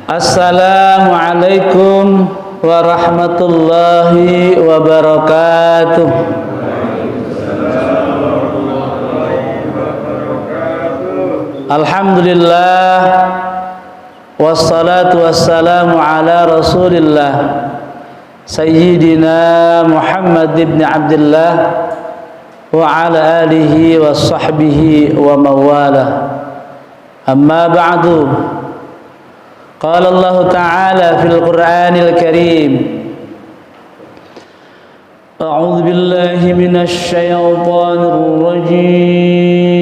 Assalamualaikum warahmatullahi wabarakatuh. Alhamdulillah, wassalatu wassalamu ala rasulillah Sayyidina Muhammad ibn Abdullah wa ala alihi wa sahbihi wa mawalah. Amma ba'du. Qala Allah Ta'ala fil Qur'anil Karim, A'udzu billahi minasy syaithanir rajim.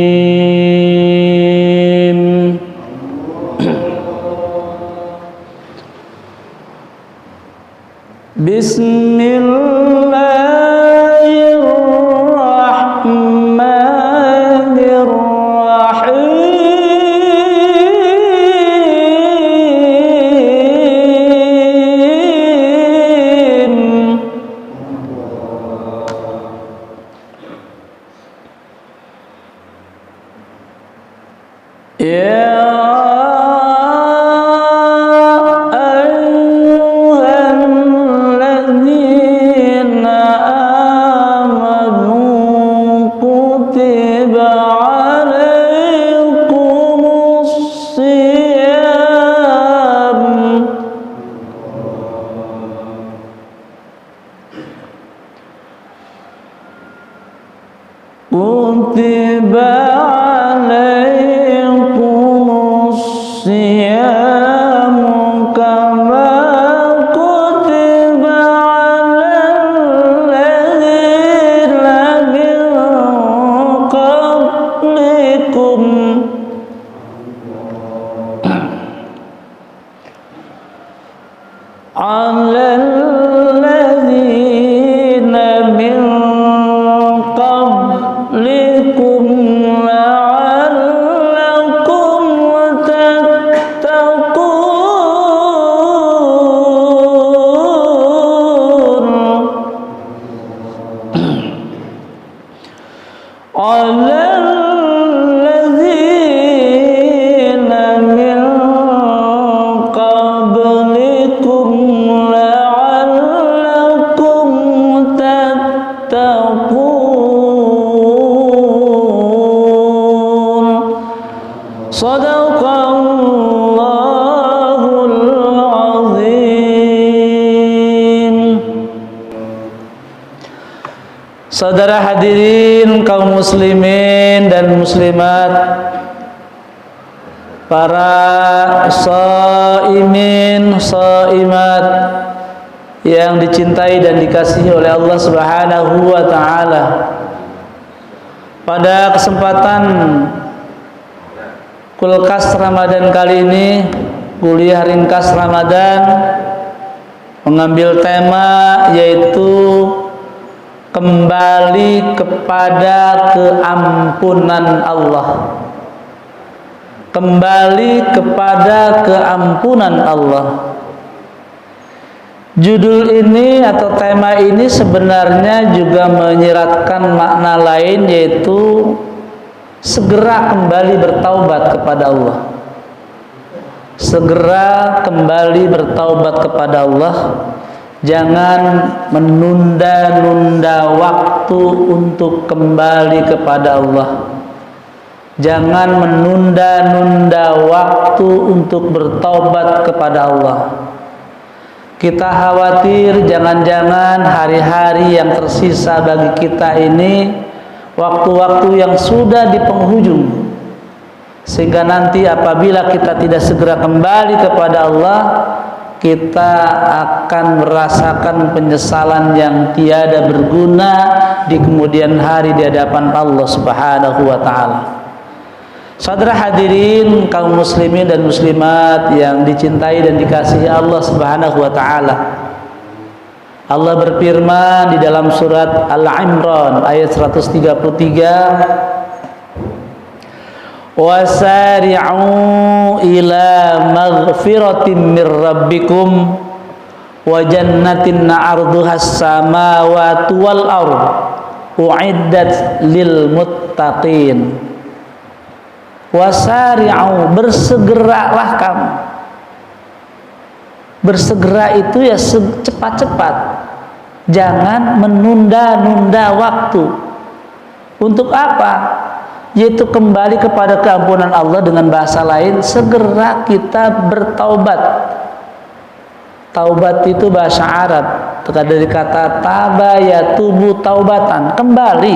Saudara hadirin kaum muslimin dan muslimat, para shaimin shaimat yang dicintai dan dikasihi oleh Allah Subhanahu wa taala. Pada kesempatan Kulkas Ramadan kali ini, kuliah ringkas Ramadan mengambil tema yaitu kembali kepada keampunan Allah. Kembali kepada keampunan Allah. Judul ini atau tema ini sebenarnya juga menyiratkan makna lain, yaitu segera kembali bertaubat kepada Allah. Segera kembali bertaubat kepada Allah. Jangan menunda-nunda waktu untuk kembali kepada Allah. Jangan menunda-nunda waktu untuk bertaubat kepada Allah. Kita khawatir jangan-jangan hari-hari yang tersisa bagi kita ini waktu-waktu yang sudah di penghujung, sehingga nanti apabila kita tidak segera kembali kepada Allah, kita akan merasakan penyesalan yang tiada berguna di kemudian hari di hadapan Allah Subhanahu wa taala. Saudara hadirin kaum muslimin dan muslimat yang dicintai dan dikasihi Allah Subhanahu wa taala. Allah berfirman di dalam surat Al-Imran ayat 133, wasari'u ila maghfiratin mir rabbikum wa jannatin 'arduhas samawati wal ard u'iddat lil muttaqin. Wasari'u, bersegeralah kamu Bersegera itu ya cepat-cepat. Jangan menunda-nunda waktu. Untuk apa? Yaitu kembali kepada keampunan Allah. Dengan bahasa lain, segera kita bertaubat. Taubat itu bahasa Arab, dari kata taba yatubu taubatan, kembali.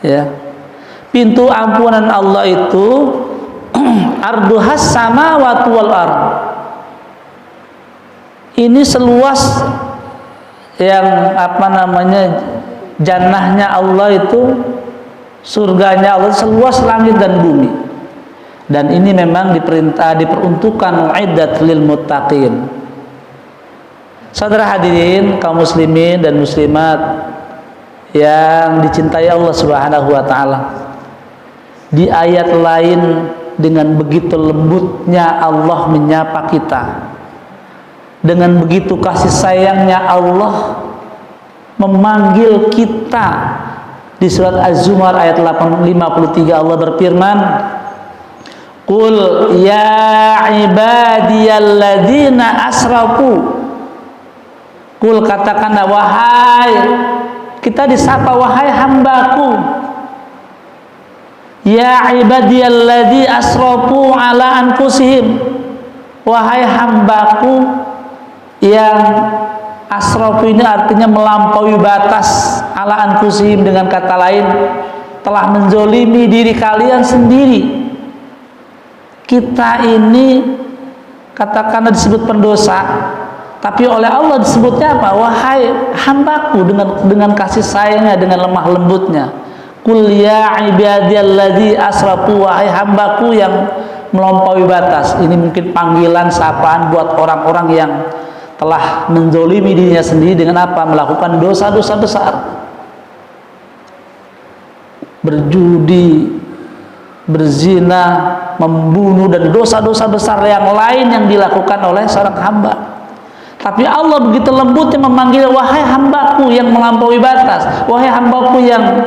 Ya. Pintu ampunan Allah itu arduhas samawati wal ard. Ini seluas yang jannahnya Allah itu, surganya Allah seluas langit dan bumi. Dan ini memang diperuntukkan uiddat lil muttaqin. Saudara hadirin kaum muslimin dan muslimat yang dicintai Allah Subhanahu wa taala. Di ayat lain dengan begitu lembutnya Allah menyapa kita. Dengan begitu kasih sayangnya Allah memanggil kita. Di surat Az-Zumar ayat 53 Allah berfirman, Qul ya ibadiyalladzina asrafu. Qul, katakanlah, wahai, kita disapa, wahai hambaku. Ya ibadiyalladzi asrafu ala anfusihim. Wahai hambaku yang asrafu ini artinya melampaui batas, ala anfusihim dengan kata lain telah menzolimi diri kalian sendiri. Kita ini katakanlah disebut pendosa, tapi oleh Allah disebutnya apa? Wahai hambaku, dengan kasih sayangnya, dengan lemah lembutnya. Qul ya ibadiyalladzi asrafu, wahai hambaku yang melampaui batas. Ini mungkin panggilan sapaan buat orang-orang yang telah menzolimi dirinya sendiri dengan apa? Melakukan dosa-dosa besar, berjudi, berzina, membunuh, dan dosa-dosa besar yang lain yang dilakukan oleh seorang hamba. Tapi Allah begitu lembutnya memanggil, wahai hambaku yang melampaui batas, wahai hambaku yang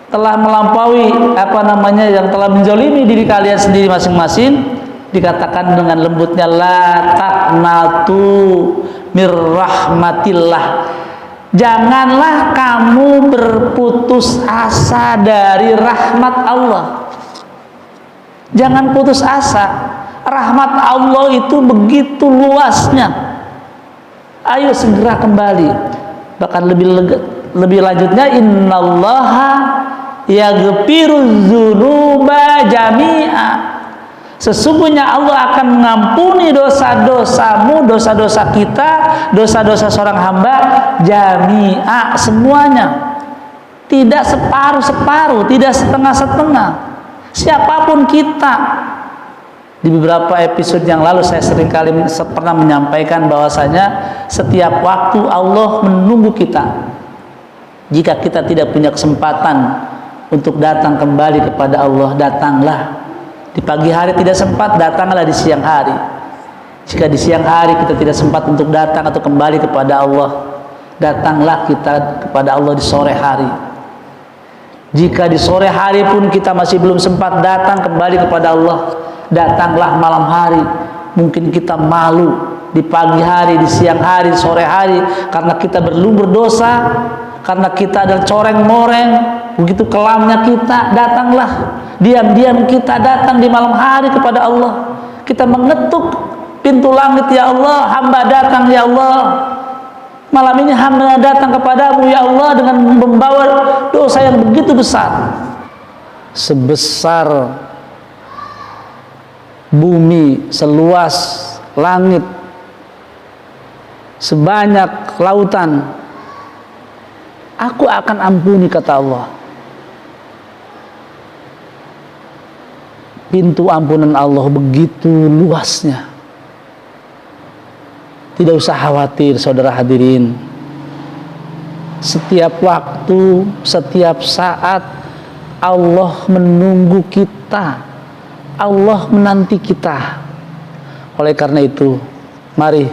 telah melampaui yang telah menzalimi diri kalian sendiri masing-masing. Dikatakan dengan lembutnya, la taqnatu mir rahmatillah. Janganlah kamu berputus asa dari rahmat Allah. Jangan putus asa. Rahmat Allah itu begitu luasnya. Ayo segera kembali. Bahkan lebih lanjutnya, innallaha yaghfiruz dzunuba jami'a. Sesungguhnya Allah akan mengampuni dosa-dosamu, dosa-dosa kita, dosa-dosa seorang hamba, jami'a, semuanya. Tidak separuh-separuh, tidak setengah-setengah. Siapapun kita. Di beberapa episode yang lalu saya seringkali pernah menyampaikan bahwasanya setiap waktu Allah menunggu kita. Jika kita tidak punya kesempatan untuk datang kembali kepada Allah, datanglah. Di pagi hari tidak sempat, datanglah di siang hari. Jika di siang hari kita tidak sempat untuk datang atau kembali kepada Allah, datanglah kita kepada Allah di sore hari. Jika di sore hari pun kita masih belum sempat datang kembali kepada Allah, datanglah malam hari. Mungkin kita malu di pagi hari, di siang hari, di sore hari, karena kita berlumur dosa, karena kita ada coreng-moreng, begitu kelamnya kita. Datanglah diam-diam kita datang di malam hari kepada Allah. Kita mengetuk pintu langit, ya Allah, hamba datang ya Allah. Malam ini hamba datang kepadamu ya Allah dengan membawa dosa yang begitu besar. Sebesar bumi, seluas langit, sebanyak lautan, aku akan ampuni, kata Allah. Pintu ampunan Allah begitu luasnya. Tidak usah khawatir, saudara hadirin. Setiap waktu, setiap saat Allah menunggu kita. Allah menanti kita. Oleh karena itu, mari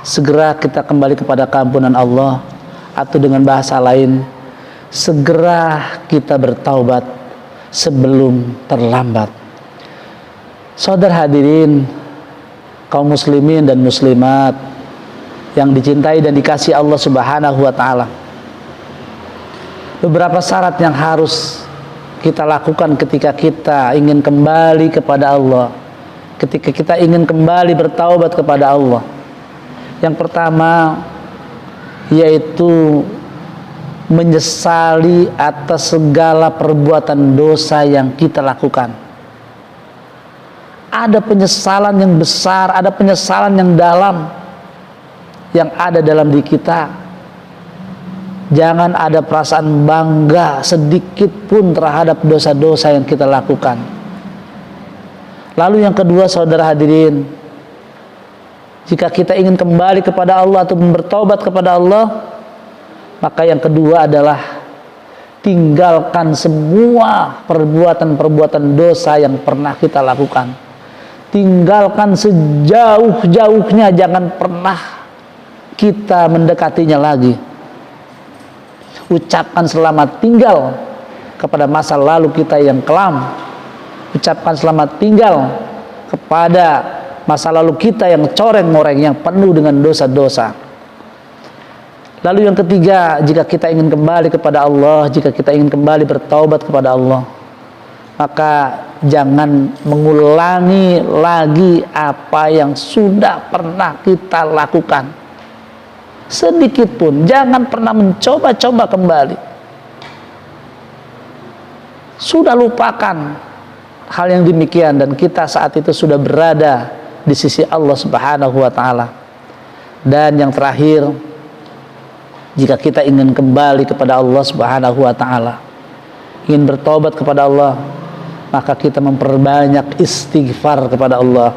segera kita kembali kepada keampunan Allah, atau dengan bahasa lain, segera kita bertaubat sebelum terlambat. Saudara hadirin kaum muslimin dan muslimat yang dicintai dan dikasihi Allah Subhanahu wa taala. Beberapa syarat yang harus kita lakukan ketika kita ingin kembali kepada Allah, ketika kita ingin kembali bertaubat kepada Allah. Yang pertama yaitu menyesali atas segala perbuatan dosa yang kita lakukan. Ada penyesalan yang besar, ada penyesalan yang dalam yang ada dalam diri kita. Jangan ada perasaan bangga sedikit pun terhadap dosa-dosa yang kita lakukan. Lalu yang kedua, saudara hadirin, jika kita ingin kembali kepada Allah atau bertobat kepada Allah, maka yang kedua adalah tinggalkan semua perbuatan-perbuatan dosa yang pernah kita lakukan. Tinggalkan sejauh-jauhnya, jangan pernah kita mendekatinya lagi. Ucapkan selamat tinggal kepada masa lalu kita yang kelam. Ucapkan selamat tinggal kepada masa lalu kita yang coreng-moreng, yang penuh dengan dosa-dosa. Lalu yang ketiga, jika kita ingin kembali kepada Allah, jika kita ingin kembali bertaubat kepada Allah, maka jangan mengulangi lagi apa yang sudah pernah kita lakukan. Sedikit pun, jangan pernah mencoba-coba kembali. Sudah lupakan hal yang demikian, dan kita saat itu sudah berada di sisi Allah Subhanahu wa taala. Dan yang terakhir, jika kita ingin kembali kepada Allah Subhanahu wa taala, ingin bertobat kepada Allah, maka kita memperbanyak istighfar kepada Allah.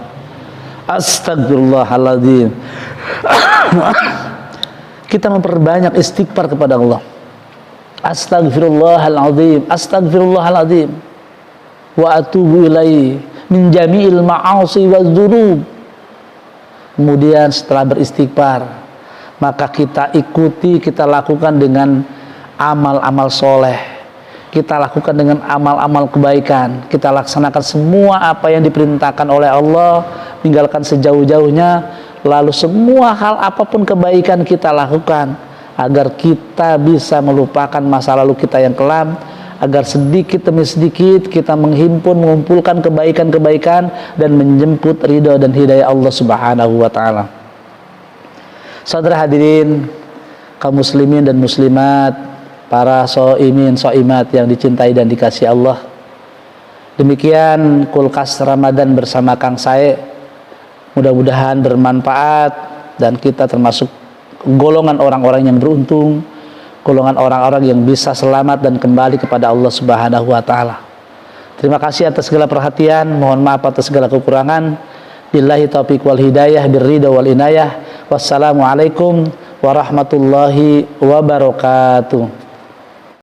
Astagfirullahaladzim. Kita memperbanyak istighfar kepada Allah. Astagfirullahaladzim, astagfirullahaladzim, wa atubu ilaihi min jami'il ma'asi wa dzunub. Kemudian setelah beristighfar, maka kita ikuti, kita lakukan dengan amal-amal soleh, kita lakukan dengan amal-amal kebaikan, kita laksanakan semua apa yang diperintahkan oleh Allah, tinggalkan sejauh-jauhnya. Lalu semua hal apapun kebaikan kita lakukan, agar kita bisa melupakan masa lalu kita yang kelam, agar sedikit demi sedikit kita mengumpulkan kebaikan-kebaikan dan menjemput ridha dan hidayah Allah Subhanahu wa taala. Saudara hadirin, kaum muslimin dan muslimat, para shaimin shaimat yang dicintai dan dikasihi Allah. Demikian kulkas Ramadan bersama Kang Sae. Mudah-mudahan bermanfaat dan kita termasuk golongan orang-orang yang beruntung, golongan orang-orang yang bisa selamat dan kembali kepada Allah Subhanahu wa taala. Terima kasih atas segala perhatian, mohon maaf atas segala kekurangan. Billahi taufiq wal hidayah, birridha wal inayah. Wassalamualaikum warahmatullahi wabarakatuh.